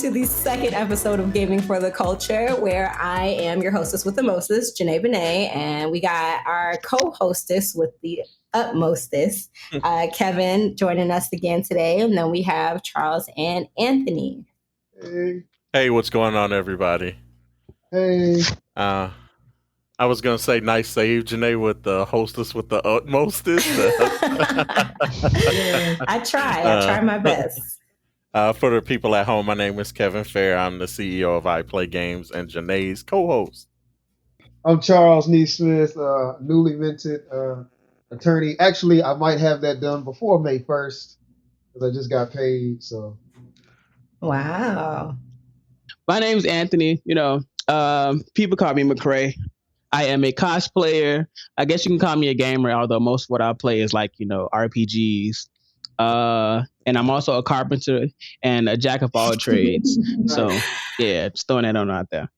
to the second episode of Gaming for the Culture, where I am your hostess with the mostest, JunaeBenne, and we got our co-hostess with the utmostest, Kevin, joining us again today. And then we have Charles and Anthony. Hey, what's going on, everybody? Hey. I was going to say nice save, Junae, with the hostess with the utmostest. I try my best. For the people at home, my name is Kevin Fair. I'm the CEO of I Play Games and Junae's co-host. I'm Charles NeSmith, newly minted attorney. Actually, I might have that done before May 1st because I just got paid. So, wow. My name's Anthony. People call me McCray. I am a cosplayer. I guess you can call me a gamer, although most of what I play is RPGs. And I'm also a carpenter and a jack of all trades. So yeah, just throwing that on out there.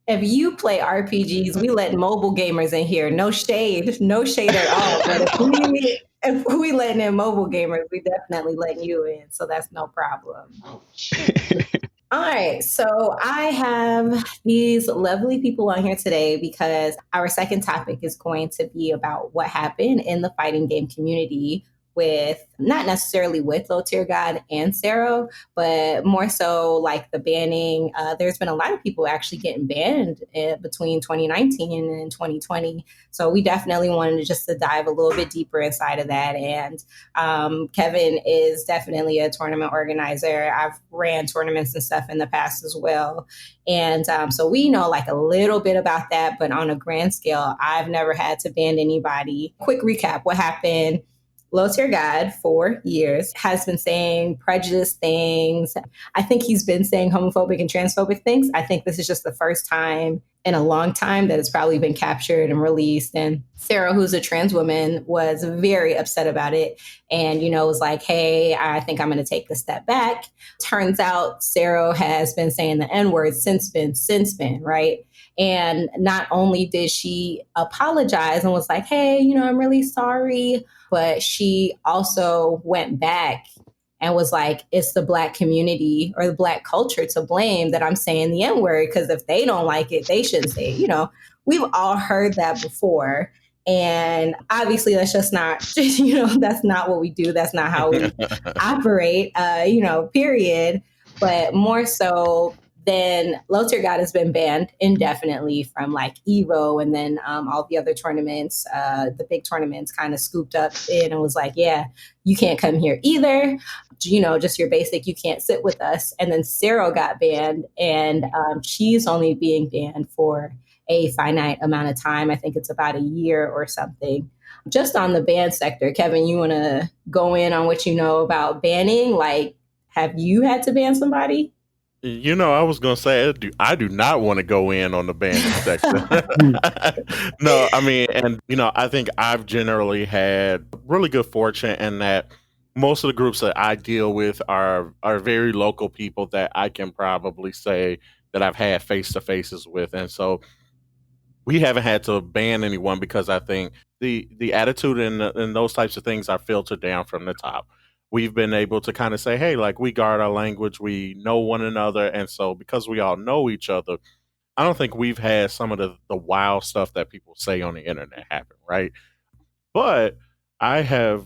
If you play RPGs, we let mobile gamers in here. No shade at all. But if we letting in mobile gamers, we definitely letting you in. So that's no problem. All right, so I have these lovely people on here today because our second topic is going to be about what happened in the fighting game community with, not necessarily with Low Tier God and Sero, but more so like the banning. There's been a lot of people actually getting banned between 2019 and 2020. So we definitely wanted to dive a little bit deeper inside of that. And Kevin is definitely a tournament organizer. I've ran tournaments and stuff in the past as well. And so we know like a little bit about that, but on a grand scale, I've never had to ban anybody. Quick recap, what happened? Low Tier God for years has been saying prejudiced things. I think he's been saying homophobic and transphobic things. I think this is just the first time in a long time that it's probably been captured and released. And Sarah, who's a trans woman, was very upset about it and, was like, hey, I think I'm going to take a step back. Turns out Sarah has been saying the N-word since been, right? And not only did she apologize and was like, hey, I'm really sorry, but she also went back and was like, it's the Black community or the Black culture to blame that I'm saying the N-word, because if they don't like it, they shouldn't say it. We've all heard that before. And obviously that's just not, that's not what we do. That's not how we operate, period. But more so, then Low Tier God has been banned indefinitely from like Evo, and then all the other tournaments, the big tournaments kind of scooped up in and was like, yeah, you can't come here either. Just your basic, you can't sit with us. And then Sero got banned, and she's only being banned for a finite amount of time. I think it's about a year or something. Just on the ban sector, Kevin, you want to go in on what you know about banning? Like, have you had to ban somebody? I was going to say, I do not want to go in on the banning sector. No, I mean, and, I think I've generally had really good fortune in that most of the groups that I deal with are very local people that I can probably say that I've had face-to-faces with. And so we haven't had to ban anyone because I think the attitude and those types of things are filtered down from the top. We've been able to kind of say, hey, like we guard our language, we know one another. And so because we all know each other, I don't think we've had some of the wild stuff that people say on the internet happen, right? But I have,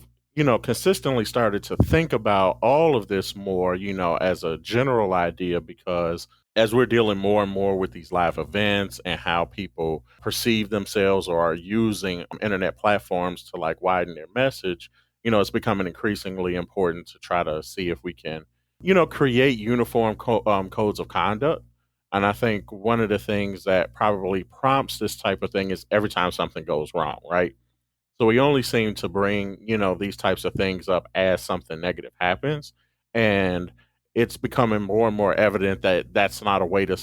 consistently started to think about all of this more, as a general idea, because as we're dealing more and more with these live events and how people perceive themselves or are using internet platforms to like widen their message, it's becoming increasingly important to try to see if we can, create uniform codes of conduct. And I think one of the things that probably prompts this type of thing is every time something goes wrong, right? So we only seem to bring, these types of things up as something negative happens. And it's becoming more and more evident that that's not a way to,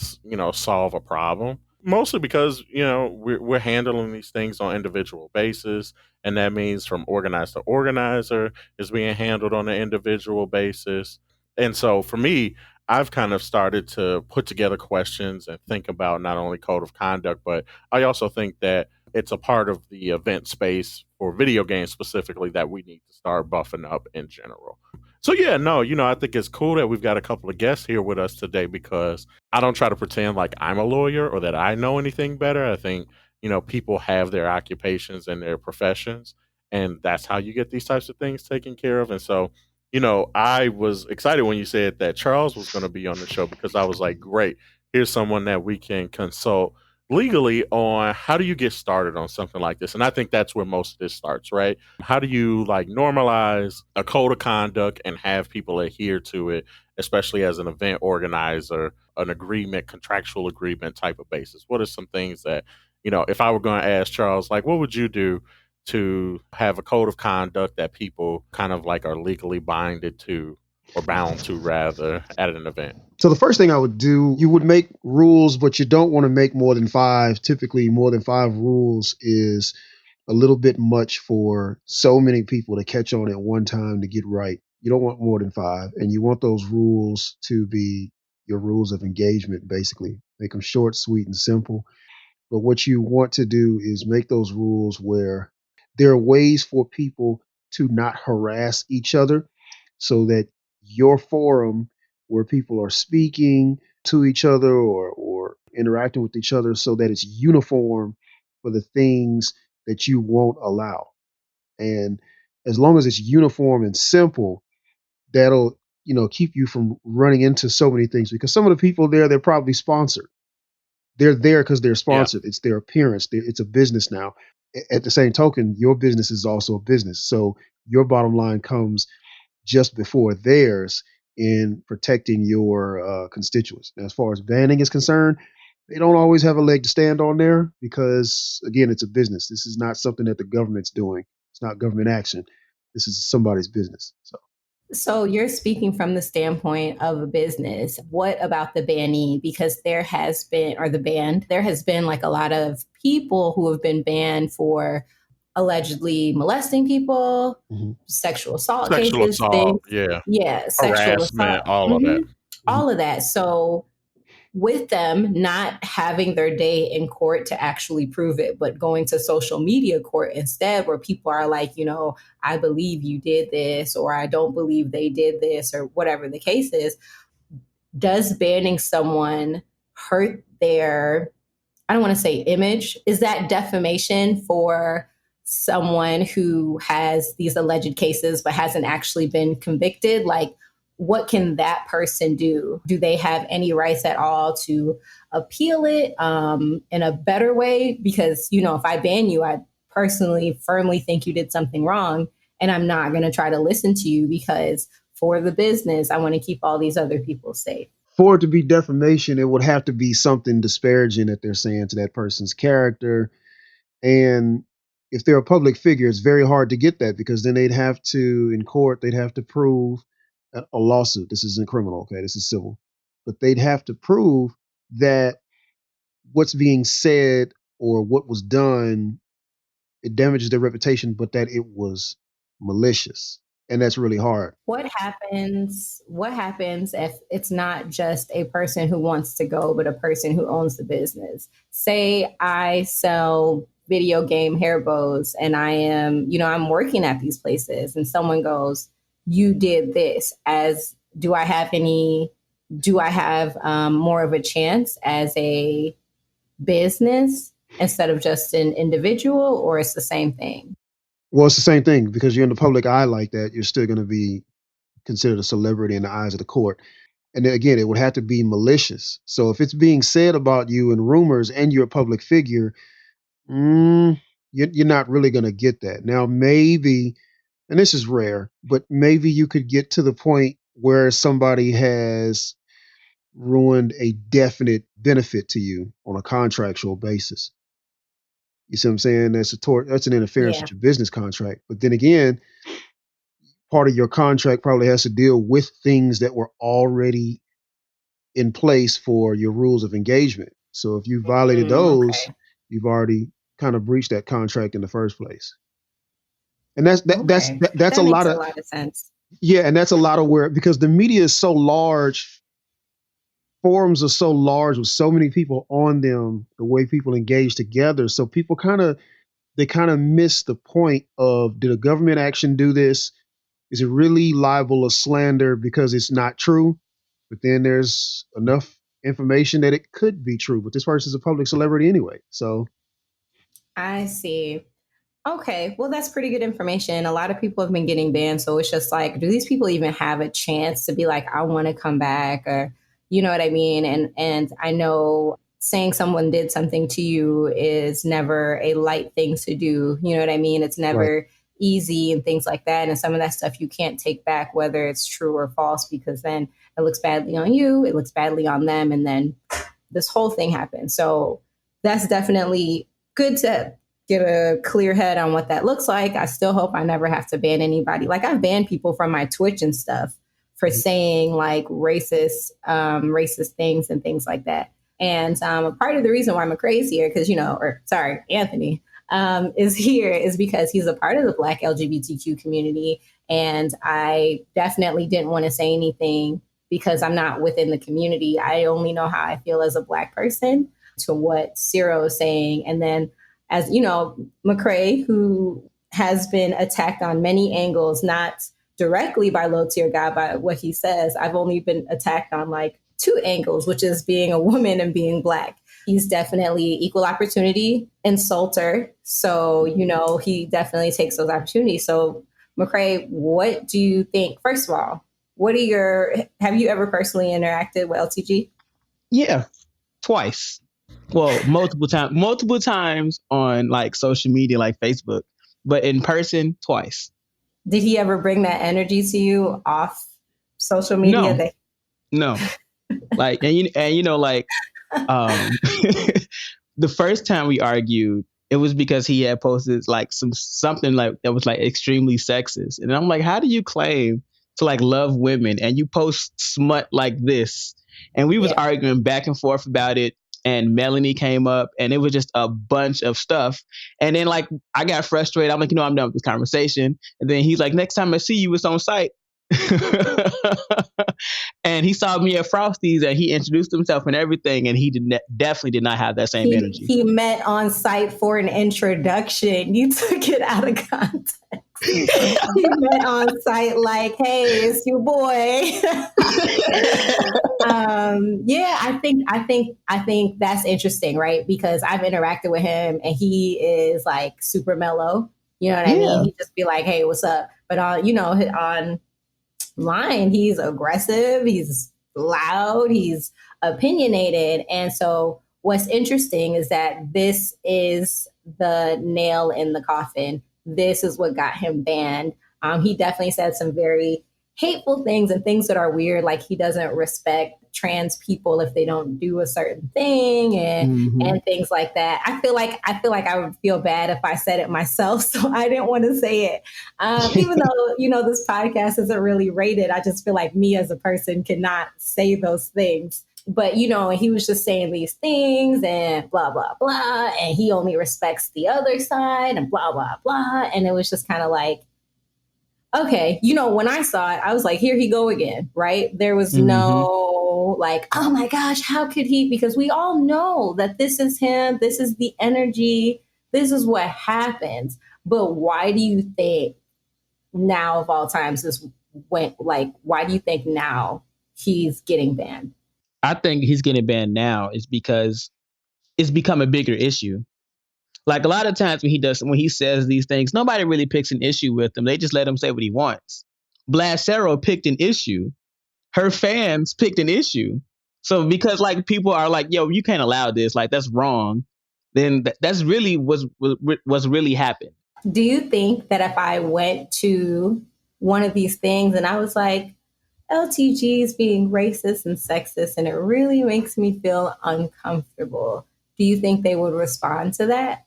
solve a problem. Mostly because, we're handling these things on individual basis. And that means from organizer to organizer is being handled on an individual basis. And so for me, I've kind of started to put together questions and think about not only code of conduct, but I also think that it's a part of the event space for video games specifically that we need to start buffing up in general. So yeah, no, I think it's cool that we've got a couple of guests here with us today because I don't try to pretend like I'm a lawyer or that I know anything better. I think, people have their occupations and their professions, and that's how you get these types of things taken care of. And so, I was excited when you said that Charles was going to be on the show because I was like, great, here's someone that we can consult legally on how do you get started on something like this. And I think that's where most of this starts, right? How do you normalize a code of conduct and have people adhere to it, especially as an event organizer, an agreement, contractual agreement type of basis? What are some things that, if I were going to ask Charles, what would you do to have a code of conduct that people kind of are legally binded to, or bound to rather, at an event? So the first thing I would do, you would make rules, but you don't want to make more than 5. Typically, more than 5 rules is a little bit much for so many people to catch on at one time to get right. You don't want more than 5, and you want those rules to be your rules of engagement, basically. Make them short, sweet, and simple. But what you want to do is make those rules where there are ways for people to not harass each other so that your forum where people are speaking to each other or interacting with each other so that it's uniform for the things that you won't allow. And as long as it's uniform and simple, that'll, keep you from running into so many things because some of the people there, they're probably sponsored. They're there because they're Yeah. sponsored. It's their appearance. It's a business now. At the same token, your business is also a business. So your bottom line comes just before theirs in protecting your constituents. Now, as far as banning is concerned, they don't always have a leg to stand on there because, again, it's a business. This is not something that the government's doing. It's not government action. This is somebody's business. So you're speaking from the standpoint of a business. What about the bannee? Because there has been a lot of people who have been banned for allegedly molesting people, sexual assault Sexual cases, assault, sexual harassment, assault, all of that. all of that. So with them not having their day in court to actually prove it, but going to social media court instead, where people are like, I believe you did this, or I don't believe they did this, or whatever the case is, does banning someone hurt their, I don't want to say image? Is that defamation for someone who has these alleged cases but hasn't actually been convicted? What can that person do? Do they have any rights at all to appeal it in a better way? Because, if I ban you, I personally firmly think you did something wrong, and I'm not going to try to listen to you because for the business, I want to keep all these other people safe. For it to be defamation, it would have to be something disparaging that they're saying to that person's character. And if they're a public figure, it's very hard to get that because then they'd have to, in court, they'd have to prove a lawsuit. This isn't criminal, okay? This is civil. But they'd have to prove that what's being said or what was done, it damages their reputation, but that it was malicious. And that's really hard. What happens if it's not just a person who wants to go, but a person who owns the business? Say I sell video game hair bows and I am, I'm working at these places and someone goes, you did this. Do I have more of a chance as a business instead of just an individual, or it's the same thing? Well, it's the same thing because you're in the public eye like that. You're still going to be considered a celebrity in the eyes of the court. And then again, it would have to be malicious. So if it's being said about you in rumors and you're a public figure, you're not really going to get that. Now, maybe, and this is rare, but maybe you could get to the point where somebody has ruined a definite benefit to you on a contractual basis. You see what I'm saying? That's an interference with your business contract. But then again, part of your contract probably has to deal with things that were already in place for your rules of engagement. So if you violated those, you've already kind of breached that contract in the first place. And that's a lot of sense. Yeah, and that's a lot of where, because the media is so large, forums are so large with so many people on them, the way people engage together. So people kind of miss the point of, did a government action do this? is it really libel or slander because it's not true? But then there's enough information that it could be true. But this person's a public celebrity anyway. So I see. Okay, well, that's pretty good information. A lot of people have been getting banned. So it's just like, do these people even have a chance to be like, I want to come back? Or, you know what I mean? And I know saying someone did something to you is never a light thing to do. You know what I mean? It's never easy and things like that. And some of that stuff you can't take back, whether it's true or false, because then it looks badly on you, it looks badly on them. And then this whole thing happens. So that's definitely good to get a clear head on what that looks like. I still hope I never have to ban anybody. Like, I've banned people from my Twitch and stuff for saying like racist things and things like that. And part of the reason why McCray is here, because, Anthony is here, is because he's a part of the Black LGBTQ community. And I definitely didn't want to say anything because I'm not within the community. I only know how I feel as a Black person to what Ciro is saying. And then, as you know, McCray, who has been attacked on many angles, not directly by Low Tier God, by what he says. I've only been attacked on like 2 angles, which is being a woman and being Black. He's definitely equal opportunity insulter. So, he definitely takes those opportunities. So, McCray, what do you think? First of all, have you ever personally interacted with LTG? Yeah, twice. Well, multiple times on like social media, like Facebook, but in person, twice. Did he ever bring that energy to you off social media? No. Like, the first time we argued, it was because he had posted like something like that was like extremely sexist. And I'm like, how do you claim to like love women and you post smut like this? And we was arguing back and forth about it. And Melanie came up and it was just a bunch of stuff. And then like, I got frustrated. I'm like, I'm done with this conversation. And then he's like, next time I see you, it's on site. And he saw me at Frosty's and he introduced himself and everything. And he definitely did not have that same energy. He met on site for an introduction. You took it out of context. He met on site like, hey, it's your boy. I think that's interesting, right? Because I've interacted with him and he is like super mellow. You know what I mean? He just be like, hey, what's up? But online, he's aggressive, he's loud, he's opinionated. And so what's interesting is that this is the nail in the coffin. This is what got him banned. He definitely said some very hateful things and things that are weird, like he doesn't respect trans people if they don't do a certain thing and things like that. I feel like I would feel bad if I said it myself, so I didn't want to say it. Even though this podcast isn't really rated, I just feel like me as a person cannot say those things. But he was just saying these things and blah blah blah, and he only respects the other side and blah blah blah, and it was just kind of like, okay, when I saw it, I was like, here he go again, right? There was no like, oh my gosh, how could he? Because we all know that this is him. This is the energy. This is what happens. But why do you think now of all times why do you think now he's getting banned? I think he's getting banned now is because it's become a bigger issue. Like a lot of times when he says these things, nobody really picks an issue with him. They just let him say what he wants. Blasero picked an issue. Her fans picked an issue. So because like people are like, yo, you can't allow this, like that's wrong, then that's really what's really happened. Do you think that if I went to one of these things and I was like, LTG is being racist and sexist and it really makes me feel uncomfortable, do you think they would respond to that?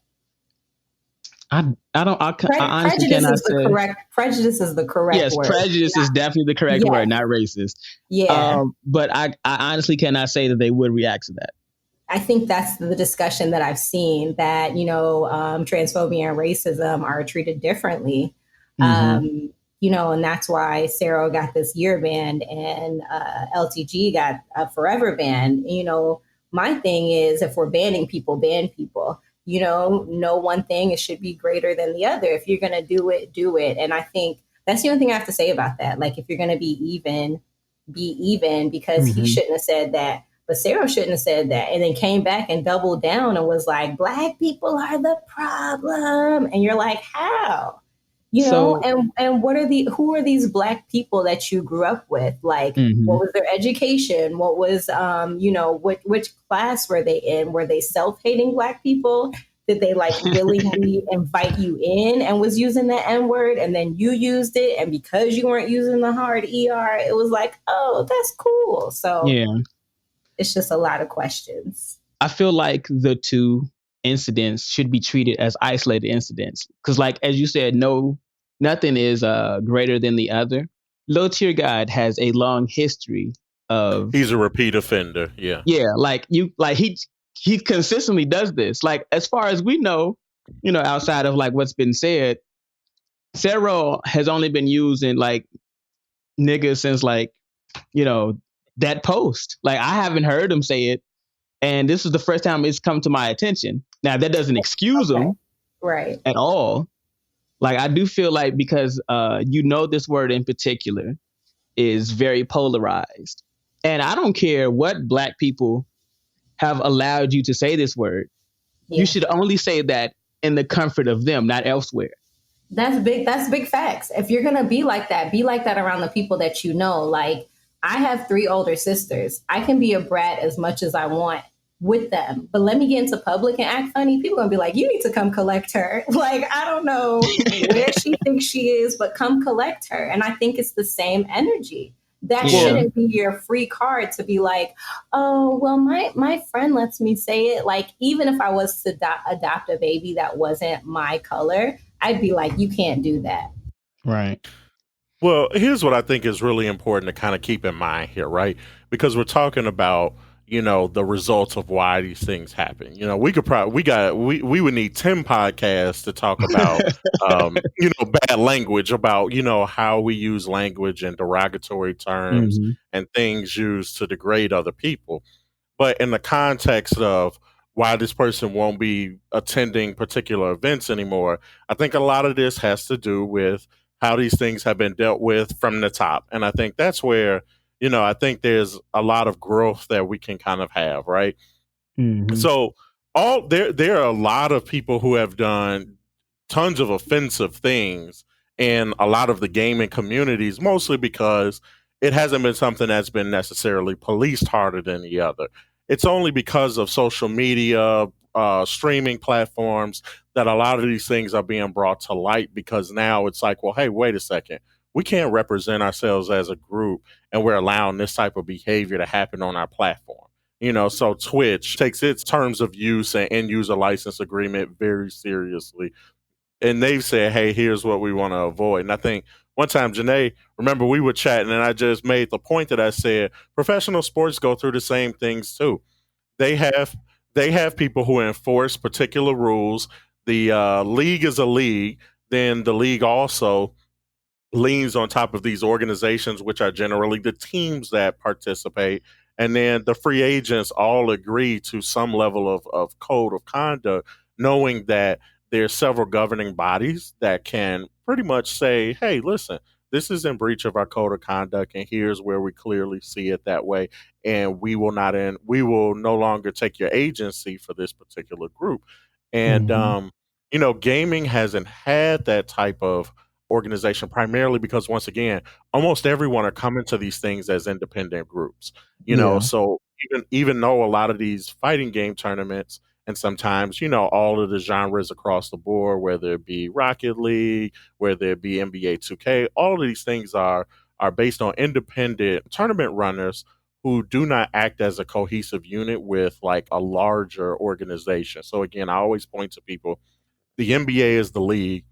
I honestly cannot say. Prejudice is the correct word. Yes, prejudice is definitely the correct word, not racist. Yeah. But I honestly cannot say that they would react to that. I think that's the discussion that I've seen, that, transphobia and racism are treated differently. And that's why Sarah got this year ban and LTG got a forever ban. My thing is, if we're banning people, ban people. No one thing, it should be greater than the other. If you're going to do it, do it. And I think That's the only thing I have to say about that. Like, if you're going to be even, because he shouldn't have said that. But Sarah shouldn't have said that, and then came back and doubled down and was like, Black people are the problem. And you're like, how? You know, and who are these Black people that you grew up with? Like, what was their education? What was, which class were they in? Were they self-hating Black people? Did they like willingly invite you in and was using the N-word, and then you used it, and because you weren't using the hard ER, it was like, oh, that's cool. So yeah, it's just a lot of questions. I feel like the two incidents should be treated as isolated incidents. Because like, as you said, nothing is greater than the other. Lil Tear God has a long history of... He's a repeat offender. Yeah. Yeah. He consistently does this. Like, as far as we know, outside of like what's been said, Sarah has only been using like niggas since like, that post. Like, I haven't heard him say it. And this is the first time it's come to my attention. Now, that doesn't excuse him at all. Like, I do feel like because this word in particular is very polarized. And I don't care what Black people have allowed you to say this word. Yeah. You should only say that in the comfort of them, not elsewhere. That's big facts. If you're going to be like that around the people that you know. Like, I have 3 older sisters. I can be a brat as much as I want with them, but let me get into public and act funny. People are gonna be like, you need to come collect her. Like, I don't know where she thinks she is, but come collect her. And I think it's the same energy. That shouldn't be your free card to be like, oh, well, my friend lets me say it. Like, even if I was to adopt a baby that wasn't my color, I'd be like, you can't do that. Right. Well, here's what I think is really important to kind of keep in mind here, right? Because we're talking about, the results of why these things happen. We could we would need 10 podcasts to talk about, bad language, about, how we use language and derogatory terms and things used to degrade other people. But in the context of why this person won't be attending particular events anymore, I think a lot of this has to do with how these things have been dealt with from the top. And I think that's where, I think there's a lot of growth that we can kind of have, right? So there are a lot of people who have done tons of offensive things in a lot of the gaming communities, mostly because it hasn't been something that's been necessarily policed harder than the other. It's only because of social media, streaming platforms, that a lot of these things are being brought to light, because now it's like, well, hey, wait a second. We can't represent ourselves as a group, and we're allowing this type of behavior to happen on our platform. So Twitch takes its terms of use and end user license agreement very seriously. And they've said, hey, here's what we want to avoid. And I think one time, Junae, remember we were chatting and I just made the point that I said, professional sports go through the same things too. They have people who enforce particular rules. The league is a league. Then the league also leans on top of these organizations, which are generally the teams that participate. And then the free agents all agree to some level of code of conduct, knowing that there's several governing bodies that can pretty much say, hey, listen, this is in breach of our code of conduct, and here's where we clearly see it that way. And we will no longer take your agency for this particular group. And, gaming hasn't had that type of organization, primarily because, once again, almost everyone are coming to these things as independent groups, so even though a lot of these fighting game tournaments, and sometimes, all of the genres across the board, whether it be Rocket League, whether it be NBA 2K, all of these things are based on independent tournament runners who do not act as a cohesive unit with like a larger organization. So again, I always point to people, the NBA is the league.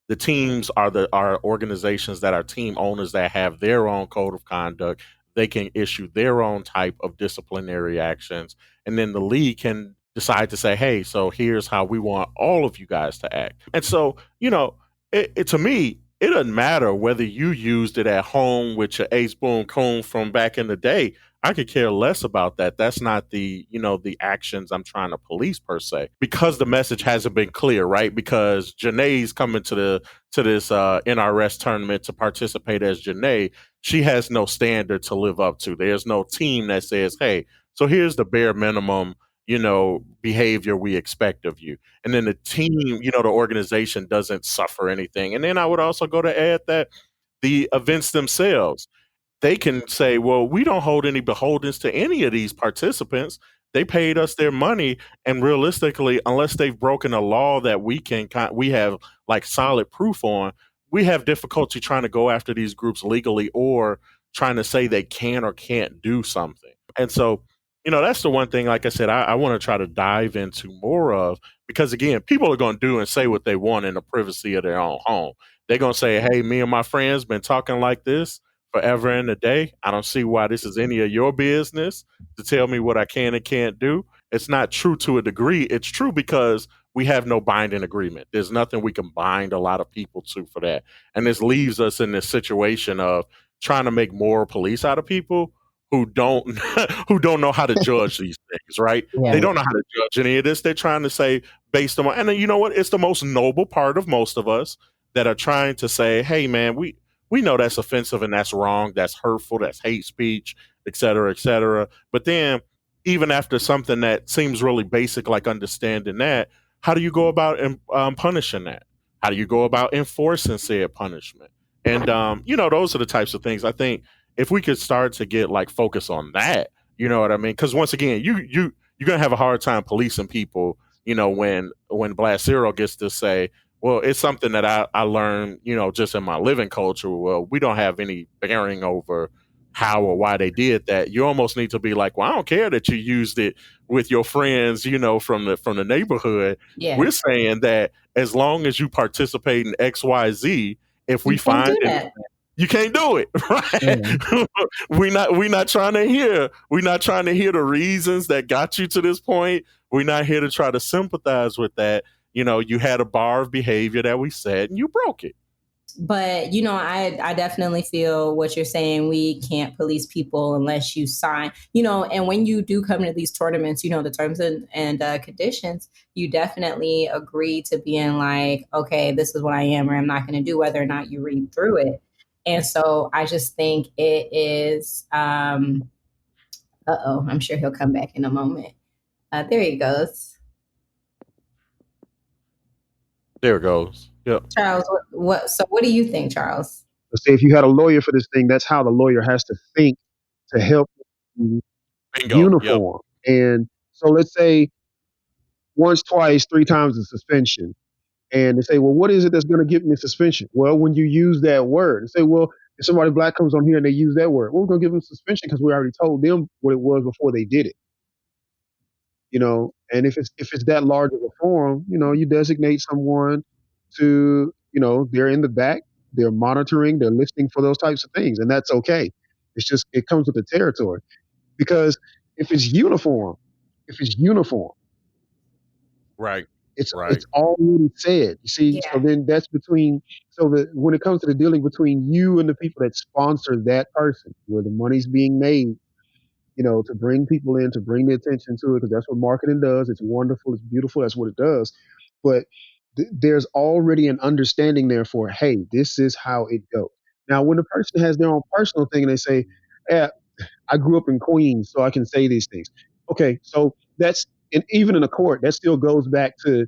The teams are organizations that are team owners that have their own code of conduct. They can issue their own type of disciplinary actions. And then the league can decide to say, hey, so here's how we want all of you guys to act. And so, to me, it doesn't matter whether you used it at home with your Ace Boon Coon from back in the day. I could care less about that. That's not the, the actions I'm trying to police per se, because the message hasn't been clear, right? Because Junae's coming to this NRS tournament to participate as Junae. She has no standard to live up to. There's no team that says, hey, so here's the bare minimum, behavior we expect of you. And then the team, the organization doesn't suffer anything. And then I would also go to add that the events themselves, they can say, well, we don't hold any beholdens to any of these participants. They paid us their money. And realistically, unless they've broken a law that we have like solid proof on, we have difficulty trying to go after these groups legally or trying to say they can or can't do something. And so, that's the one thing, like I said, I want to try to dive into more of, because again, people are going to do and say what they want in the privacy of their own home. They're going to say, hey, me and my friends been talking like this forever and a day. I don't see why this is any of your business to tell me what I can and can't do. It's not true to a degree. It's true because we have no binding agreement. There's nothing we can bind a lot of people to for that. And this leaves us in this situation of trying to make moral police out of people who don't who don't know how to judge these things, right? Yeah. They don't know how to judge any of this. They're trying to say based on, and you know what? It's the most noble part of most of us that are trying to say, hey, man, we know that's offensive and that's wrong, that's hurtful, that's hate speech, et cetera, et cetera. But then even after something that seems really basic, like understanding that, how do you go about punishing that? How do you go about enforcing said punishment? And, those are the types of things I think if we could start to get like focus on that, you know what I mean? Because once again, you're going to have a hard time policing people, when Blast Zero gets to say, well, it's something that I learned, just in my living culture. Well, we don't have any bearing over how or why they did that. You almost need to be like, well, I don't care that you used it with your friends, from the neighborhood. Yeah. We're saying that as long as you participate in XYZ, if we find it, you can't do it, right? Mm. we're not trying to hear the reasons that got you to this point. We're not here to try to sympathize with that. You had a bar of behavior that we said and you broke it. But, I definitely feel what you're saying. We can't police people unless you sign, and when you do come to these tournaments, the terms and conditions, you definitely agree to being like, okay, this is what I am or I'm not going to do, whether or not you read through it. And so I just think it is, I'm sure he'll come back in a moment. There he goes. There it goes. Yep. Charles, what do you think, Charles? Let's say if you had a lawyer for this thing, that's how the lawyer has to think to help Bingo. uniform. Yep. And so let's say once, twice, 3 times a suspension. And they say, well, what is it that's going to give me a suspension? Well, when you use that word, and say, well, if somebody black comes on here and they use that word, well, we're going to give them suspension because we already told them what it was before they did it. And if it's that large of a forum, you designate someone to, they're in the back, they're monitoring, they're listening for those types of things, and that's okay. It's just it comes with the territory, because if it's uniform, right. It's already said. You see, yeah. So then that's when it comes to the dealing between you and the people that sponsor that person, where the money's being made, to bring people in, to bring the attention to it, because that's what marketing does. It's wonderful, it's beautiful, that's what it does. But there's already an understanding there for, hey, this is how it goes. Now, when the person has their own personal thing and they say, hey, I grew up in Queens, so I can say these things. Okay, so that's, and even in a court, that still goes back to,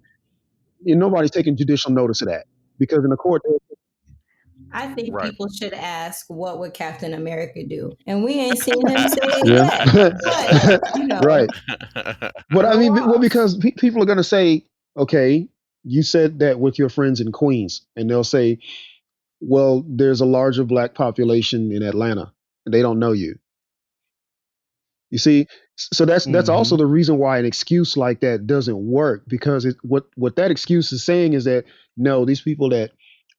nobody's taking judicial notice of that, because in a court, I think people should ask, what would Captain America do? And we ain't seen him say it yet. But, right. But I mean, because people are going to say, okay, you said that with your friends in Queens, and they'll say, well, there's a larger black population in Atlanta, and they don't know you. You see, so that's also the reason why an excuse like that doesn't work, because what that excuse is saying is that, no, these people that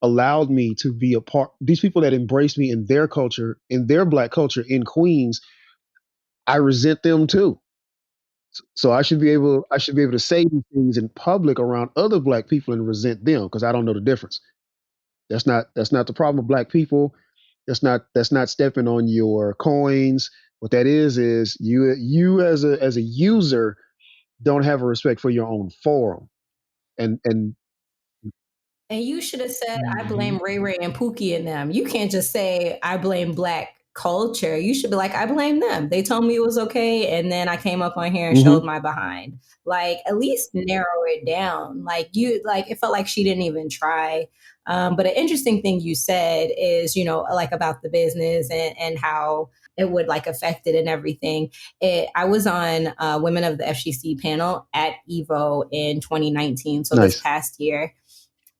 allowed me to be a part, these people that embraced me in their culture, in their black culture in Queens, I resent them too. So I should be able to say these things in public around other black people and resent them because I don't know the difference. That's not the problem of black people. That's not stepping on your coins. What that is you as a user don't have a respect for your own forum. And And you should have said, I Mhm. blame Ray Ray and Pookie and them. You can't just say, I blame Black culture. You should be like, I blame them. They told me it was okay. And then I came up on here and showed my behind. Like, at least narrow it down. Like, it felt like she didn't even try. But an interesting thing you said is, like about the business and how it would like affect it and everything. I was on Women of the FGC panel at Evo in 2019. So Nice. this past year.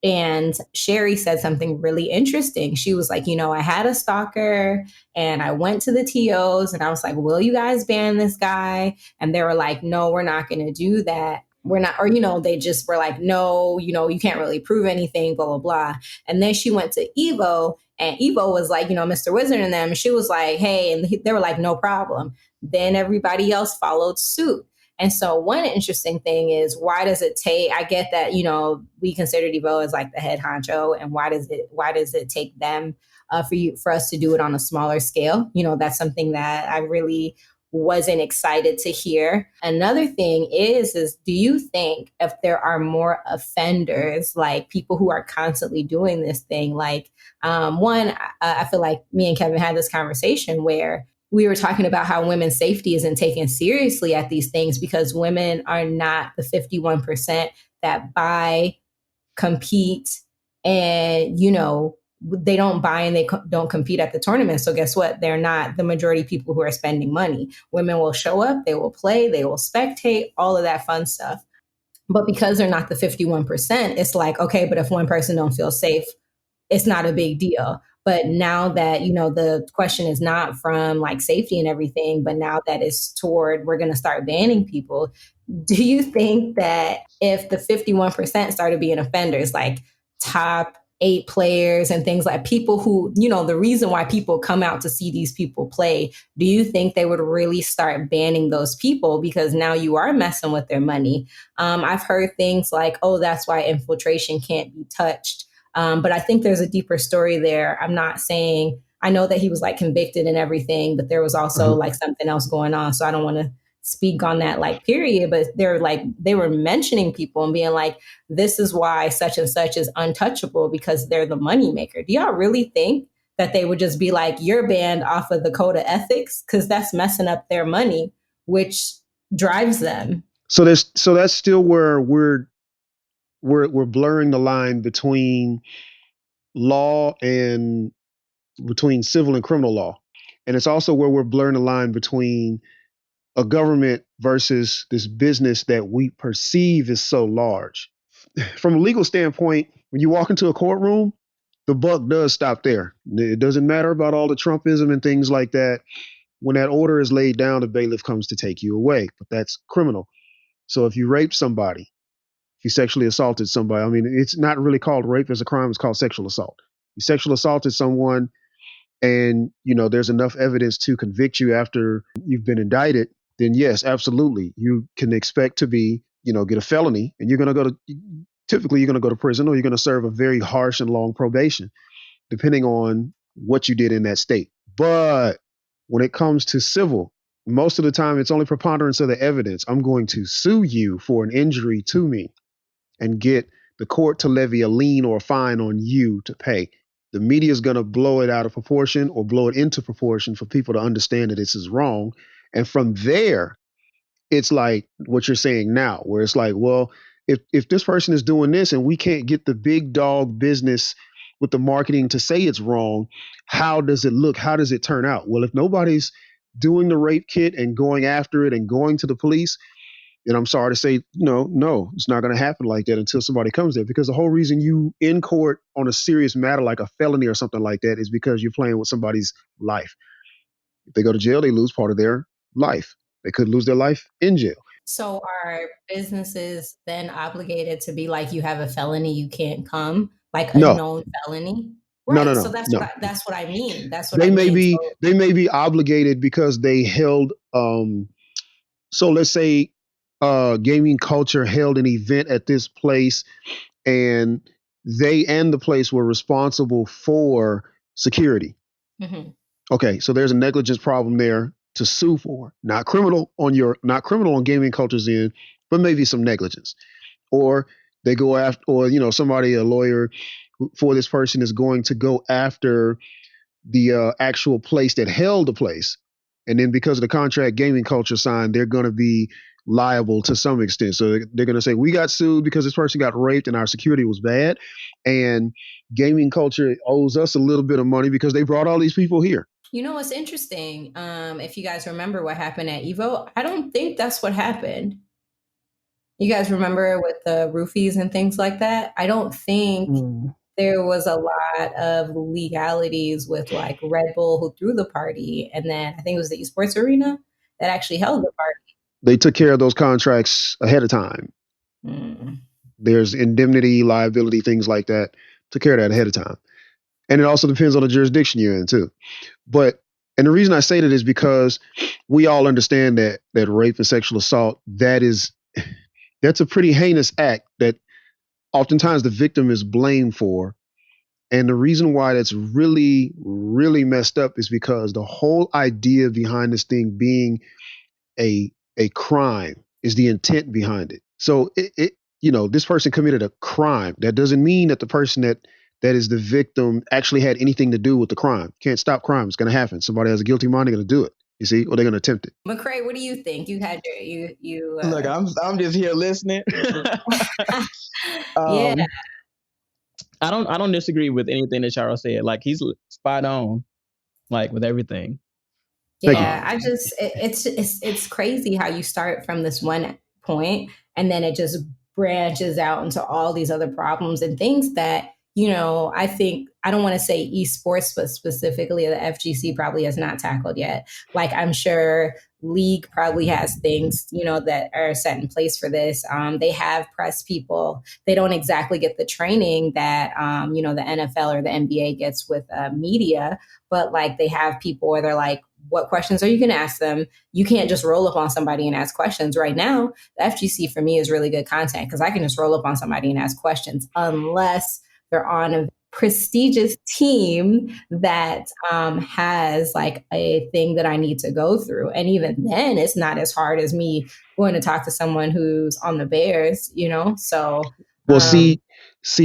And Sherry said something really interesting. She was like, I had a stalker and I went to the TOs and I was like, will you guys ban this guy? And they were like, no, we're not going to do that. We're not, or, they just were like, no, you can't really prove anything, blah, blah, blah. And then she went to Evo and Evo was like, Mr. Wizard and them. And she was like, hey, and they were like, no problem. Then everybody else followed suit. And so one interesting thing is, why does it take, I get that, we consider Devo as like the head honcho, and why does it take them for us to do it on a smaller scale? That's something that I really wasn't excited to hear. Another thing is do you think if there are more offenders, like people who are constantly doing this thing, like I feel like me and Kevin had this conversation where we were talking about how women's safety isn't taken seriously at these things because women are not the 51% that buy, compete, and, they don't buy and they don't compete at the tournament. So guess what? They're not the majority of people who are spending money. Women will show up, they will play, they will spectate, all of that fun stuff. But because they're not the 51%, it's like, okay, but if one person don't feel safe, it's not a big deal. But now that, the question is not from like safety and everything, but now that it's toward, we're going to start banning people. Do you think that if the 51% started being offenders, like top 8 players and things like people who, the reason why people come out to see these people play, do you think they would really start banning those people because now you are messing with their money? I've heard things like, oh, that's why infiltration can't be touched. But I think there's a deeper story there. I'm not saying, I know that he was like convicted and everything, but there was also like something else going on. So I don't want to speak on that like period, but they were mentioning people and being like, this is why such and such is untouchable because they're the moneymaker. Do y'all really think that they would just be like, you're banned off of the code of ethics? Because that's messing up their money, which drives them. So that's still where we're blurring the line between law and between civil and criminal law. And it's also where we're blurring the line between a government versus this business that we perceive is so large. From a legal standpoint, when you walk into a courtroom, the buck does stop there. It doesn't matter about all the Trumpism and things like that. When that order is laid down, the bailiff comes to take you away, but that's criminal. So if you rape somebody, if you sexually assaulted somebody, I mean, it's not really called rape as a crime, it's called sexual assault. You sexually assaulted someone and, there's enough evidence to convict you after you've been indicted, then yes, absolutely. You can expect to be, get a felony and you're going to typically you're going to go to prison or you're going to serve a very harsh and long probation, depending on what you did in that state. But when it comes to civil, most of the time it's only preponderance of the evidence. I'm going to sue you for an injury to me and get the court to levy a lien or a fine on you to pay. The media is going to blow it out of proportion or blow it into proportion for people to understand that this is wrong. And from there, it's like what you're saying now, where it's like, well, if this person is doing this and we can't get the big dog business with the marketing to say it's wrong, how does it look? How does it turn out? Well, if nobody's doing the rape kit and going after it and going to the police, then I'm sorry to say, no, it's not going to happen like that until somebody comes there. Because the whole reason you in court on a serious matter like a felony or something like that is because you're playing with somebody's life. If they go to jail, they lose part of their life. They could lose their life in jail. So are businesses then obligated to be like, you have a felony, you can't come, like a known felony? Right. No. So that's what I mean. That's what they I may mean. be. They may be obligated because they held. So let's say, gaming culture held an event at this place, and they and the place were responsible for security. Mm-hmm. Okay, so there's a negligence problem there to sue for. Not criminal on gaming culture's end, but maybe some negligence. Or they go after, or somebody, a lawyer for this person is going to go after the actual place that held the place. And then because of the contract gaming culture signed, they're going to be liable to some extent. So they're going to say, we got sued because this person got raped and our security was bad. And gaming culture owes us a little bit of money because they brought all these people here. You know what's interesting? If you guys remember what happened at Evo, I don't think that's what happened. You guys remember with the roofies and things like that? I don't think there was a lot of legalities with like Red Bull who threw the party. And then I think it was the esports arena that actually held the party. They took care of those contracts ahead of time. There's indemnity, liability, things like that. Took care of that ahead of time. And it also depends on the jurisdiction you're in too. And the reason I say that is because we all understand that rape and sexual assault, that's a pretty heinous act that oftentimes the victim is blamed for. And the reason why that's really, really messed up is because the whole idea behind this thing being a crime is the intent behind it. So this person committed a crime. That doesn't mean that the person that is the victim actually had anything to do with the crime. Can't stop crime. It's going to happen. Somebody has a guilty mind, they're going to do it. You see, or they're going to attempt it. McCray, what do you think? You had you. Look, I'm just here listening. Yeah. I don't disagree with anything that Charles said. Like, he's spot on, like, with everything. Yeah, it's crazy how you start from this one point and then it just branches out into all these other problems and things that, I think, I don't want to say esports, but specifically the FGC probably has not tackled yet. Like, I'm sure League probably has things, that are set in place for this. They have press people. They don't exactly get the training that, the NFL or the NBA gets with media, but like they have people where they're like, what questions are you going to ask them? You can't just roll up on somebody and ask questions. Right now, the FGC for me is really good content because I can just roll up on somebody and ask questions unless they're on a prestigious team that has like a thing that I need to go through. And even then, it's not as hard as me going to talk to someone who's on the Bears, So, well, see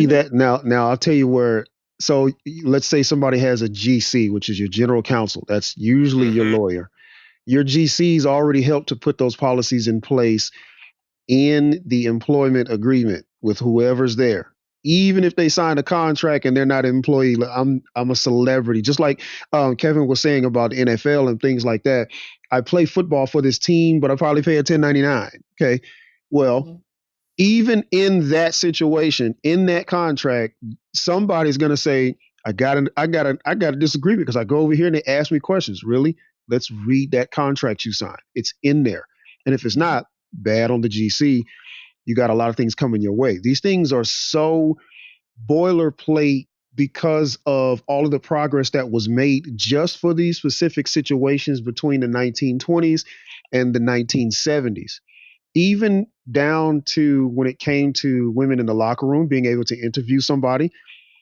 that now. I'll tell you where. So let's say somebody has a GC, which is your general counsel. That's usually your lawyer. Your GC's already helped to put those policies in place in the employment agreement with whoever's there. Even if they sign a contract and they're not an employee, I'm a celebrity. Just like Kevin was saying about NFL and things like that. I play football for this team, but I probably pay a $10.99. Okay. Well, even in that situation, in that contract, somebody's going to say, I got a disagreement because I go over here and they ask me questions. Really? Let's read that contract you signed. It's in there. And if it's not, bad on the GC. You got a lot of things coming your way. These things are so boilerplate because of all of the progress that was made just for these specific situations between the 1920s and the 1970s. Even down to when it came to women in the locker room being able to interview somebody.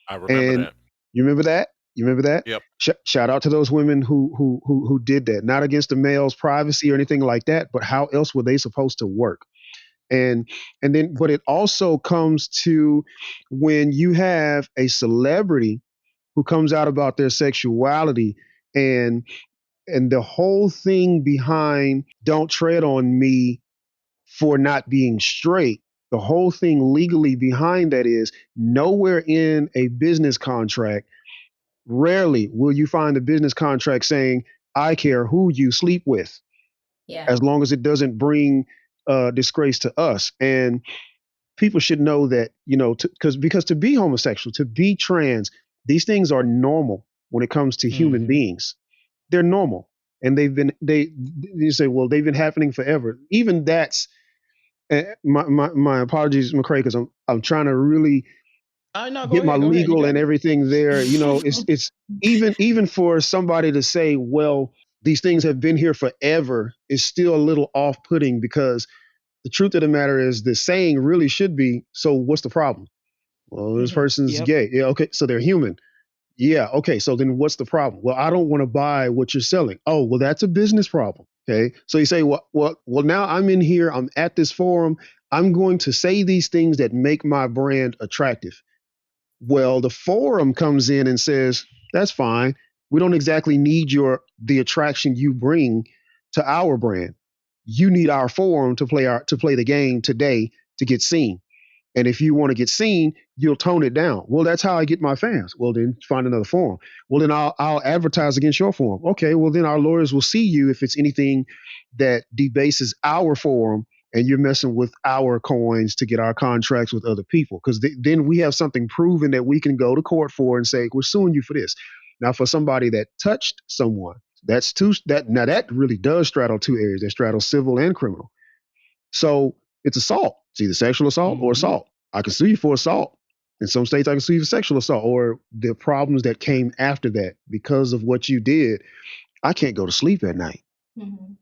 I remember that. You remember that? You remember that? Yep. Shout out to those women who did that. Not against the male's privacy or anything like that, but how else were they supposed to work? And then, but it also comes to when you have a celebrity who comes out about their sexuality and the whole thing behind "Don't tread on me" for not being straight. The whole thing legally behind that is nowhere in a business contract. Rarely will you find a business contract saying, I care who you sleep with. Yeah. As long as it doesn't bring disgrace to us. And people should know that, because to be homosexual, to be trans, these things are normal when it comes to human beings. They're normal. And you say, well, they've been happening forever. Even that's, my apologies, McCray, because I'm trying to really get my legal and everything there. It's even for somebody to say, well, these things have been here forever is still a little off-putting because the truth of the matter is the saying really should be, so what's the problem? Well, this person's gay. Yeah, okay, so they're human. Yeah. Okay. So then what's the problem? Well, I don't want to buy what you're selling. Oh, well, that's a business problem. Okay. So you say, well, now I'm in here. I'm at this forum. I'm going to say these things that make my brand attractive. Well, the forum comes in and says, that's fine. We don't exactly need the attraction you bring to our brand. You need our forum to play the game today to get seen. And if you want to get seen, you'll tone it down. Well, that's how I get my fans. Well, then find another forum. Well, then I'll advertise against your forum. Okay, well, then our lawyers will see you if it's anything that debases our forum and you're messing with our coins to get our contracts with other people. Because then we have something proven that we can go to court for and say, we're suing you for this. Now, for somebody that touched someone, that really does straddle two areas. That straddles civil and criminal. So it's assault. It's either sexual assault or assault. I can sue you for assault. In some states, I can sue you for sexual assault or the problems that came after that because of what you did. I can't go to sleep at night. Mm-hmm.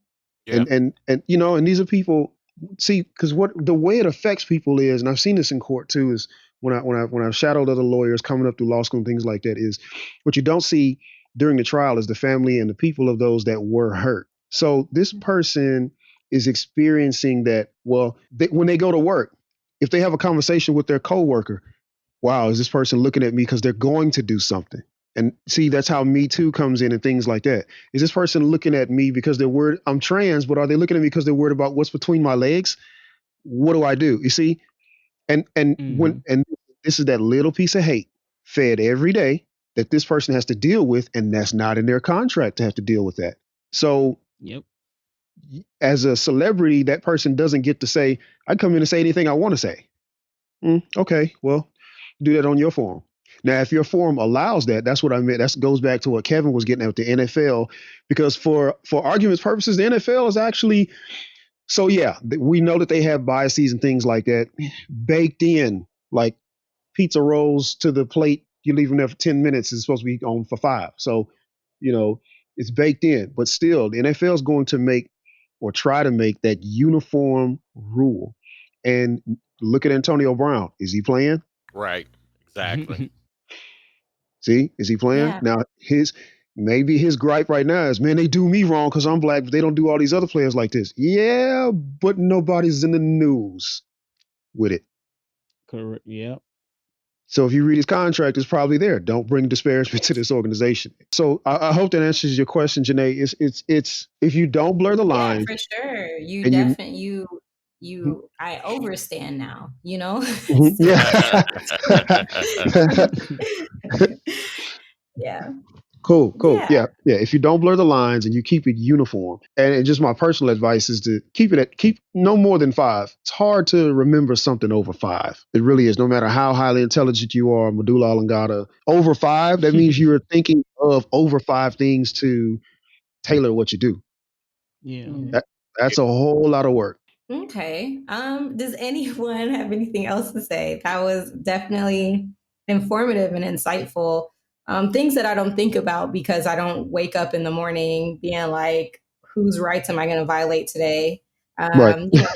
Yeah. And you know, and these are people. See, because what the way it affects people is, and I've seen this in court too, is when I've shadowed other lawyers coming up through law school and things like that, is what you don't see during the trial is the family and the people of those that were hurt. So this person is experiencing that. Well, when they go to work, if they have a conversation with their coworker, wow, is this person looking at me because they're going to do something? And see, that's how Me Too comes in and things like that. Is this person looking at me because they're worried I'm trans, but are they looking at me because they're worried about what's between my legs? What do I do? You see? And this is that little piece of hate fed every day that this person has to deal with, and that's not in their contract to have to deal with that. So as a celebrity, that person doesn't get to say, I come in and say anything I want to say. Okay, well, do that on your forum. Now, if your forum allows that, that's what I meant. That goes back to what Kevin was getting at with the NFL, because for arguments purposes, the NFL is actually, so yeah, we know that they have biases and things like that baked in, like pizza rolls to the plate. You leave them there for 10 minutes. It's supposed to be on for 5. So, you know, it's baked in. But still, the NFL is going to make or try to make that uniform rule. And look at Antonio Brown. Is he playing? Right. Exactly. See, is he playing? Yeah. Now, maybe his gripe right now is, man, they do me wrong because I'm black, but they don't do all these other players like this. Yeah, but nobody's in the news with it. Correct. Yeah. So if you read his contract, it's probably there. Don't bring disparagement to this organization. So I hope that answers your question, Junae. It's if you don't blur the line. Yeah, for sure. You and definitely I overstand now, you know? Yeah. Yeah. Cool. Yeah. If you don't blur the lines and you keep it uniform, and just my personal advice is to keep no more than 5. It's hard to remember something over 5. It really is. No matter how highly intelligent you are, medulla oblongata, over 5, that means you're thinking of over 5 things to tailor what you do. Yeah. That's a whole lot of work. Okay. Does anyone have anything else to say? That was definitely informative and insightful. Things that I don't think about because I don't wake up in the morning being like, whose rights am I going to violate today? Right. You know,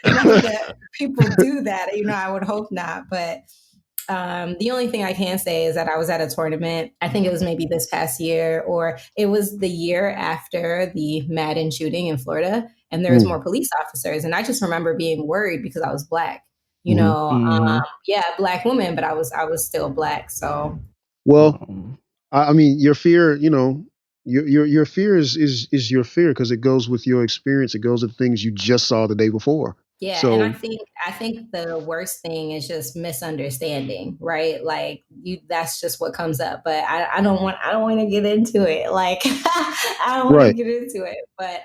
not that people do that. You know, I would hope not. But the only thing I can say is that I was at a tournament. I think it was maybe this past year, or it was the year after the Madden shooting in Florida, and there was more police officers. And I just remember being worried because I was Black. You know, yeah, Black woman, but I was still Black. So, well, I mean, your fear, you know, your fear is your fear because it goes with your experience. It goes with things you just saw the day before. yeah, So, and I think the worst thing is just misunderstanding, right? Like that's just what comes up. But I don't want to get into it. Like I don't want to get into it. But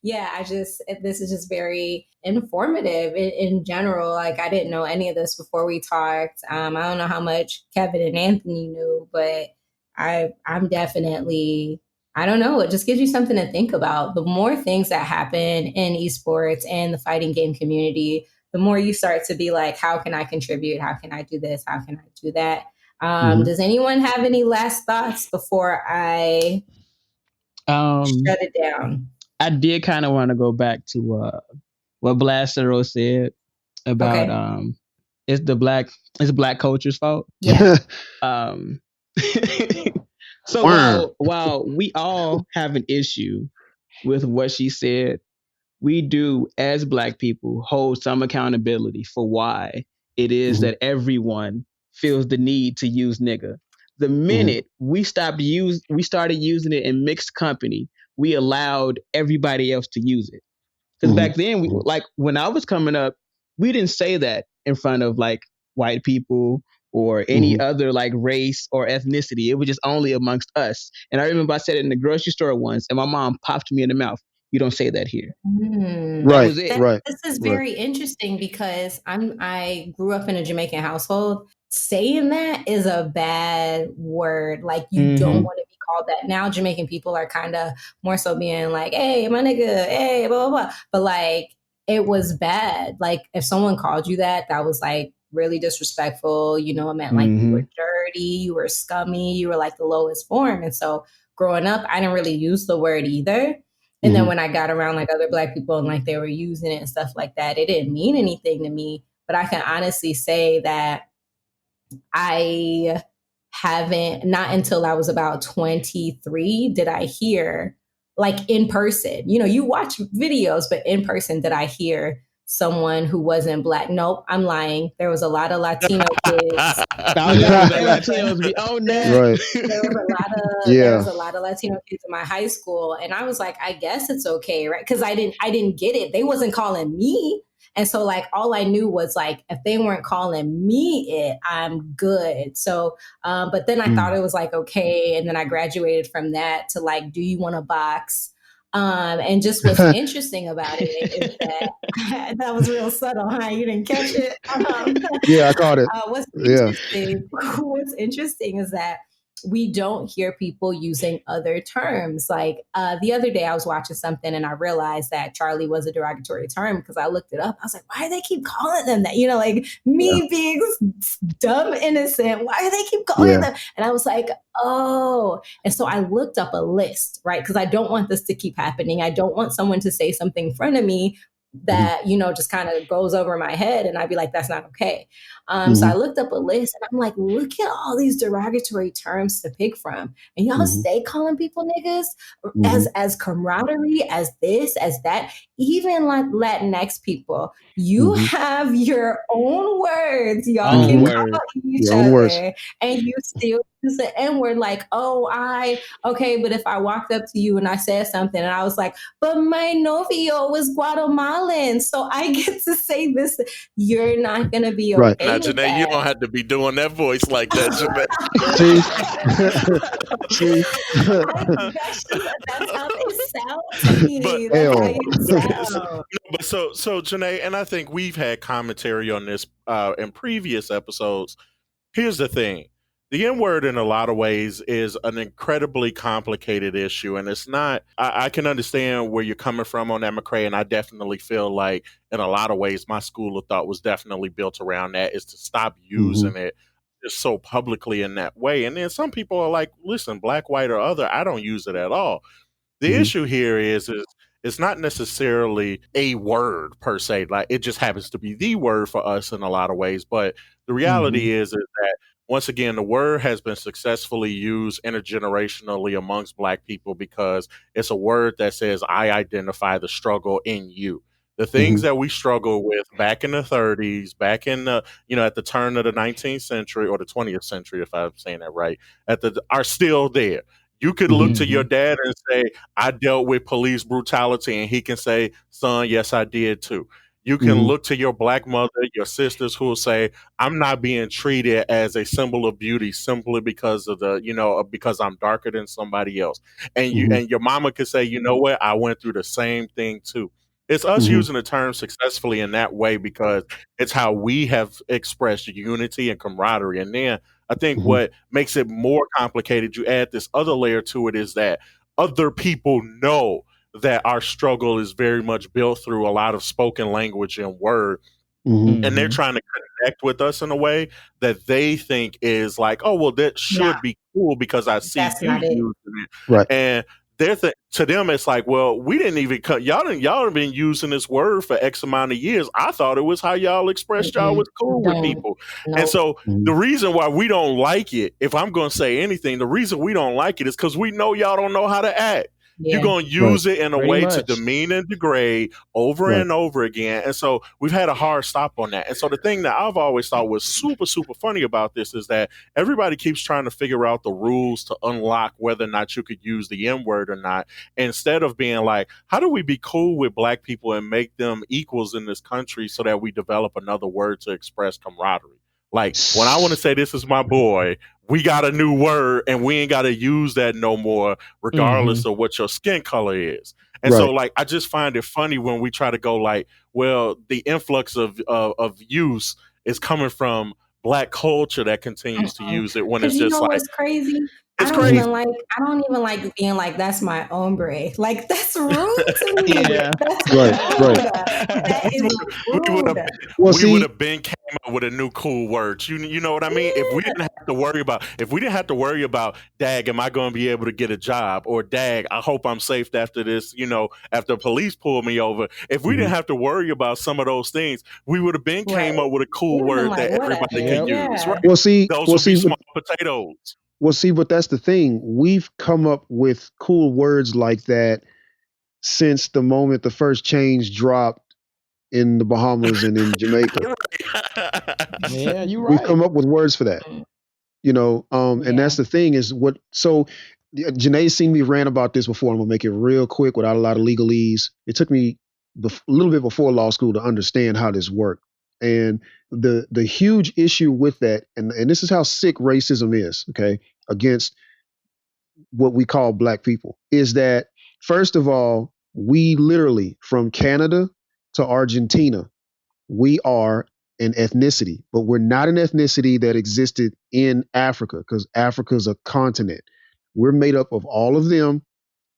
yeah, this is just very informative in general. Like I didn't know any of this before we talked. I don't know how much Kevin and Anthony knew, but I'm definitely, I don't know. It just gives you something to think about. The more things that happen in esports and the fighting game community, the more you start to be like, how can I contribute? How can I do this? How can I do that? Does anyone have any last thoughts before I shut it down? I did kind of want to go back to what Blastero said about it's black culture's fault. Yeah. So while we all have an issue with what she said, we do, as black people, hold some accountability for why it is that everyone feels the need to use nigga. The minute we started using it in mixed company, we allowed everybody else to use it. Because back then, like when I was coming up, we didn't say that in front of like white people or any other like race or ethnicity. It was just only amongst us. And I remember I said it in the grocery store once, and my mom popped me in the mouth. You don't say that here. That was it. This is very interesting because I grew up in a Jamaican household. Saying that is a bad word. Like you don't want to be called that. Now Jamaican people are kind of more so being like, hey, my nigga, hey, blah, blah, blah. But like it was bad. Like if someone called you that was like really disrespectful. You know, it meant like you were dirty, you were scummy, you were like the lowest form. And so growing up, I didn't really use the word either. And then when I got around like other black people and like they were using it and stuff like that, it didn't mean anything to me. But I can honestly say that I haven't, not until I was about 23, did I hear like in person, you know, you watch videos, but in person, did I hear someone who wasn't black? Nope, I'm lying. There was a lot of Latino kids. Latinos be on that. Right. There was a lot of Latino kids in my high school, and I was like, I guess it's okay, right? Because I didn't get it. They wasn't calling me, and so like all I knew was like if they weren't calling me it, I'm good. So, but then I thought it was like okay, and then I graduated from that to like, do you want a box? And just what's interesting about it is that that was real subtle, huh? You didn't catch it? Yeah, I caught it. What's interesting is that we don't hear people using other terms. Like the other day I was watching something and I realized that Charlie was a derogatory term because I looked it up. I was like, why do they keep calling them that? You know, like me being dumb, innocent. Why do they keep calling them? And I was like, oh. And so I looked up a list, right? Because I don't want this to keep happening. I don't want someone to say something in front of me that, you know, just kind of goes over my head and I'd be like, that's not okay. So I looked up a list and I'm like, look at all these derogatory terms to pick from. And y'all stay calling people niggas as camaraderie, as this, as that. Even like Latinx people, you have your own words. Y'all can call each other and you still use the N-word like, okay, but if I walked up to you and I said something and I was like, but my novio was Guatemalan, so I get to say this, you're not going to be okay. Now, Junae, you don't have to be doing that voice like that, Junae. That's how it sounds to me. So Junae, and I think we've had commentary on this in previous episodes. Here's the thing. The N-word in a lot of ways is an incredibly complicated issue. And it's not, I can understand where you're coming from on that, McCray. And I definitely feel like in a lot of ways, my school of thought was definitely built around that, is to stop using it just so publicly in that way. And then some people are like, listen, black, white, or other, I don't use it at all. The issue here is it's not necessarily a word per se. Like it just happens to be the word for us in a lot of ways. But the reality is that once again, the word has been successfully used intergenerationally amongst black people because it's a word that says, I identify the struggle in you. The things that we struggle with back in the 30s, back in the, you know, at the turn of the 19th century or the 20th century, if I'm saying that right, are still there. You could look to your dad and say, I dealt with police brutality, and he can say, son, yes, I did too. You can look to your black mother, your sisters who will say, I'm not being treated as a symbol of beauty simply because of because I'm darker than somebody else. And and your mama could say, you know what? I went through the same thing too. It's us using the term successfully in that way because it's how we have expressed unity and camaraderie. And then I think what makes it more complicated, you add this other layer to it, is that other people know that our struggle is very much built through a lot of spoken language and word. And they're trying to connect with us in a way that they think is like, oh, well, that should be cool because I see you using it. Right. And to them, it's like, well, we didn't even y'all have been using this word for X amount of years. I thought it was how y'all expressed y'all was cool with people. And so the reason why we don't like it, if I'm going to say anything, the reason we don't like it is because we know y'all don't know how to act. You're going to use it in a way to demean and degrade over and over again. And so we've had a hard stop on that. And so the thing that I've always thought was super, super funny about this is that everybody keeps trying to figure out the rules to unlock whether or not you could use the N-word or not, instead of being like, how do we be cool with Black people and make them equals in this country so that we develop another word to express camaraderie? Like, when I want to say this is my boy, we got a new word and we ain't got to use that no more, regardless of what your skin color is. And so, like, I just find it funny when we try to go like, well, the influx of use is coming from Black culture that continues to use it, when it's just like, what's crazy? It's I don't even like being like, that's my hombre. Like, that's rude to me. That's rude. That is rude. We would have been came up with a new cool word. You know what I mean? If we didn't have to worry about, dag, am I going to be able to get a job? Or dag, I hope I'm safe after this, after police pull me over. If we didn't have to worry about some of those things, we would have been came up with a cool word that everybody can use. Right? Well, see, those would be small potatoes. Well, see, but that's the thing. We've come up with cool words like that since the moment the first chains dropped in the Bahamas and in Jamaica. Yeah, you're right. We've come up with words for that. And that's the thing is what. So Junae's seen me rant about this before. I'm gonna make it real quick without a lot of legalese. It took me a little bit before law school to understand how this worked. And the huge issue with that, and this is how sick racism is, okay, against what we call Black people, is that, first of all, we literally, from Canada to Argentina, we are an ethnicity, but we're not an ethnicity that existed in Africa, because Africa is a continent. We're made up of all of them,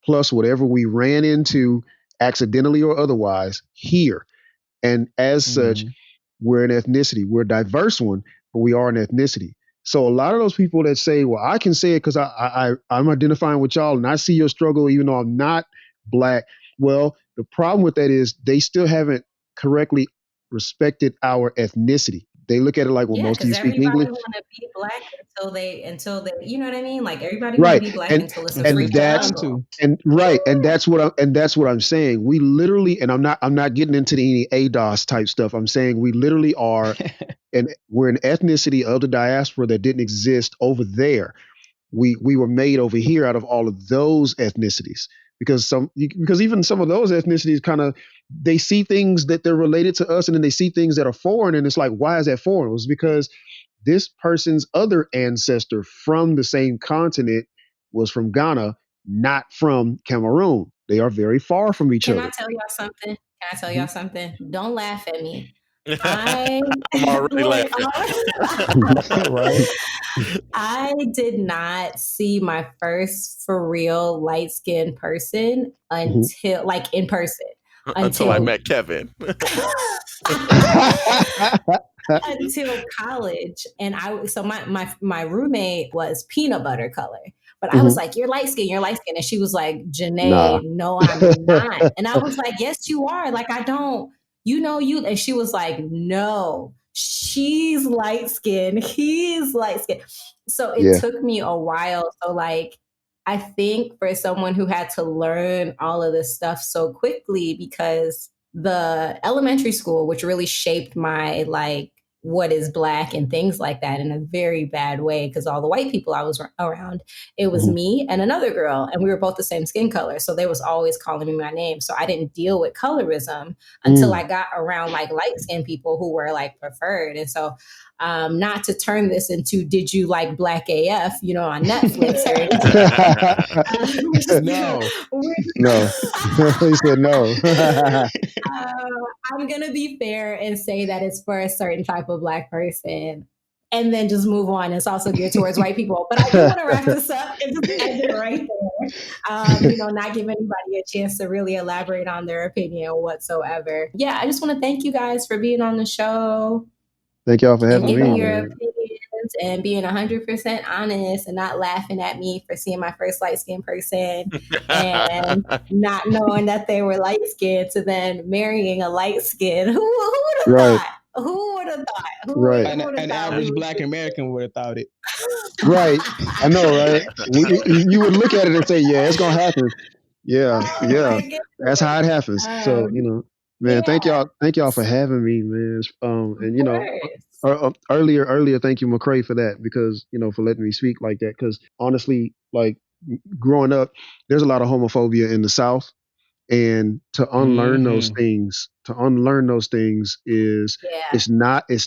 plus whatever we ran into accidentally or otherwise here. And as such, we're an ethnicity. We're a diverse one, but we are an ethnicity. So a lot of those people that say, well, I can say it because I'm identifying with y'all and I see your struggle even though I'm not Black. Well, the problem with that is they still haven't correctly respected our ethnicity. They look at it like, well, most of you speak English. Everybody want to be Black until they, you know what I mean? Like, everybody want to be Black until it's a free jungle. And that's what I'm saying. We literally, and I'm not getting into any ADOS type stuff. I'm saying we literally are, and we're an ethnicity of the diaspora that didn't exist over there. We were made over here out of all of those ethnicities. Because even some of those ethnicities kind of, they see things that they're related to us, and then they see things that are foreign, and it's like, why is that foreign? It was because this person's other ancestor from the same continent was from Ghana, not from Cameroon. They are very far from each other. Can I tell y'all something? Don't laugh at me. I'm already laughing. Right. I did not see my first for real light-skinned person until like in person. Until I met Kevin. Until college. And my roommate was peanut butter color. But I was like, you're light skinned. And she was like, Junae, no, I'm not. And I was like, yes, you are. Like, I don't, you. And she was like, no, she's light skinned. He's light skinned. So it took me a while. So like, I think for someone who had to learn all of this stuff so quickly, because the elementary school, which really shaped my like what is Black and things like that in a very bad way, because all the white people I was around, it was me and another girl, and we were both the same skin color. So they was always calling me my name. So I didn't deal with colorism until I got around like light skinned people who were like preferred. And so not to turn this into Did You Like Black AF, on Netflix or anything. No. He said no. I'm going to be fair and say that it's for a certain type of Black person and then just move on. It's also geared towards white people. But I do want to wrap this up and just end it right there. Not give anybody a chance to really elaborate on their opinion whatsoever. Yeah, I just want to thank you guys for being on the show. Thank y'all for having me. Your opinions. friends and being 100% honest and not laughing at me for seeing my first light-skinned person and not knowing that they were light-skinned to then marrying a light-skinned. Who would have Right. thought? Who would have thought? Right. An average Black American would have thought it. Right. I know, right? You would look at it and say, yeah, it's going to happen. Yeah. Oh, Yeah. my goodness. That's how it happens. So, man, thank yeah. y'all for having me, man. And, Of course. earlier, thank you, McCray, for that, because, for letting me speak like that. Because honestly, like growing up, there's a lot of homophobia in the South. And to unlearn those things is Yeah. it's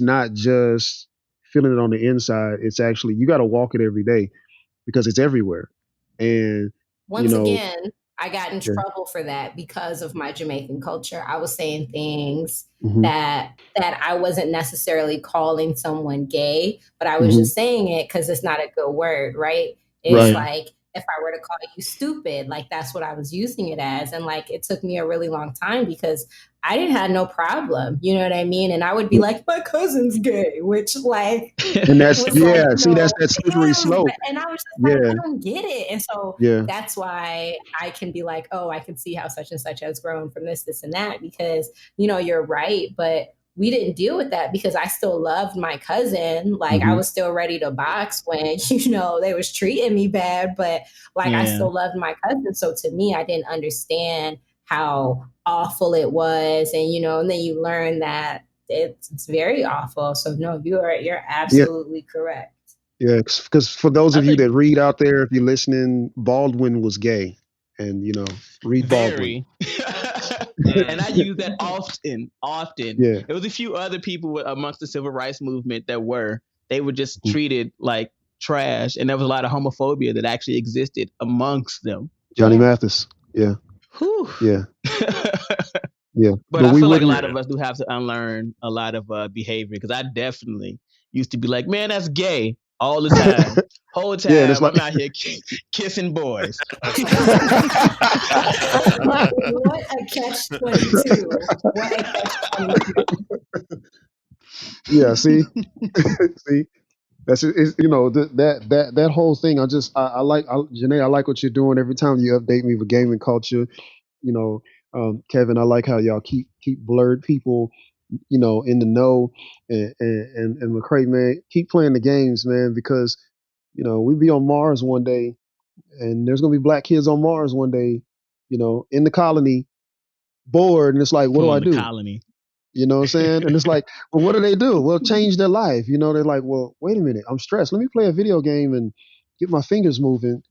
not just feeling it on the inside. It's actually, you got to walk it every day because it's everywhere. And Once again, I got in trouble for that because of my Jamaican culture. I was saying things that I wasn't necessarily calling someone gay, but I was just saying it because it's not a good word, right? It's like, if I were to call you stupid, like that's what I was using it as. And like, it took me a really long time because I didn't have no problem. You know what I mean? And I would be like, my cousin's gay, which like, and that's, that's that slippery slope. And I was just like, I don't get it. And so that's why I can be like, oh, I can see how such and such has grown from this, and that, because, you're right. But we didn't deal with that because I still loved my cousin. Like I was still ready to box when, they was treating me bad, but like I still loved my cousin. So to me, I didn't understand how awful it was. And, and then you learn that it's very awful. So no, you're absolutely correct. Yeah. Because for those of you that read out there, if you're listening, Baldwin was gay. And, read Baldwin. And I use that often. Yeah. There was a few other people amongst the civil rights movement that they were just treated like trash. And there was a lot of homophobia that actually existed amongst them. Johnny Mathis. Yeah. Whew. Yeah. Yeah. But I feel like a lot of us do have to unlearn a lot of behavior, because I definitely used to be like, man, that's gay all the time. Whole time I'm out here kissing boys. What a catch-22. What a catch-22. Yeah, see? See? That's that whole thing. I like Junae, I like what you're doing every time you update me with gaming culture. Kevin, I like how y'all keep blurred people, in the know, and McCray, man, keep playing the games, man, because we be on Mars one day, and there's gonna be black kids on Mars one day, in the colony, bored, and it's like, what do I do? Colony. You know what I'm saying? And it's like, well, what do they do? Well, change their life. They're like, well, wait a minute, I'm stressed. Let me play a video game and get my fingers moving.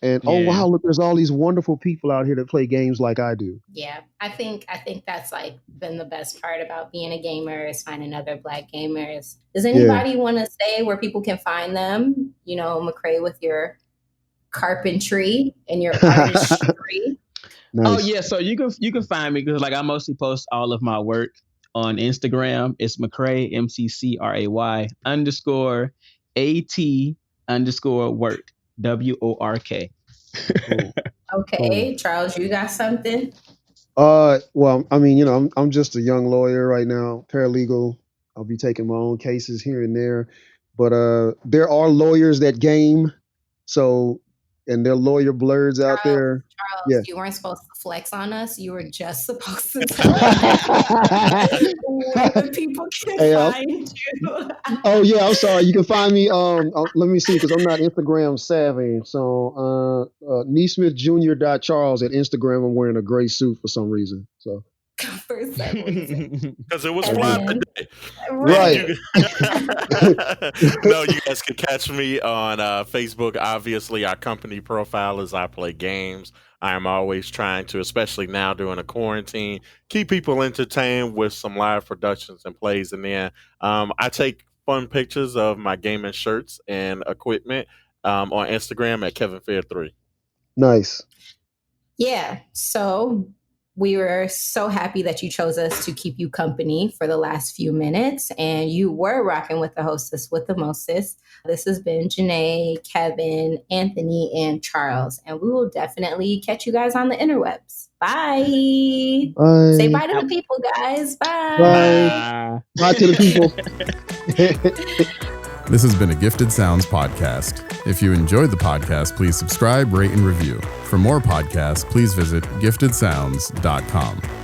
And oh wow, look, there's all these wonderful people out here that play games like I do. Yeah, I think that's like been the best part about being a gamer, is finding other black gamers. Does anybody want to say where people can find them? McCray, with your carpentry and your artistry. Nice. Oh yeah, so you can find me because I mostly post all of my work on Instagram. It's McCray, MCCRAY _AT_work. WORK. Okay, Charles, you got something? Well, I mean, I'm just a young lawyer right now, paralegal. I'll be taking my own cases here and there, but there are lawyers that game. So, and there are lawyer blurs out there. Charles, you weren't supposed to flex on us. You were just supposed to tell us where people can find you. Oh yeah, I'm sorry. You can find me. Let me see, because I'm not Instagram savvy. So, NeSMithJr.Charles at Instagram. I'm wearing a gray suit for some reason. So. Because it was fly today. Right. No, you guys can catch me on Facebook. Obviously, our company profile is I Play Games. I am always trying to, especially now during a quarantine, keep people entertained with some live productions and plays. And then I take fun pictures of my gaming shirts and equipment on Instagram at KevinFair3. Nice. Yeah. So we were so happy that you chose us to keep you company for the last few minutes, and you were rocking with the hostess with the mostest. This has been Junae, Kevin, Anthony, and Charles, and we will definitely catch you guys on the interwebs. Bye. Bye. Say bye to the people, guys. Bye. Bye. Bye to the people. This has been a Gifted Sounds podcast. If you enjoyed the podcast, please subscribe, rate, and review. For more podcasts, please visit giftedsounds.com.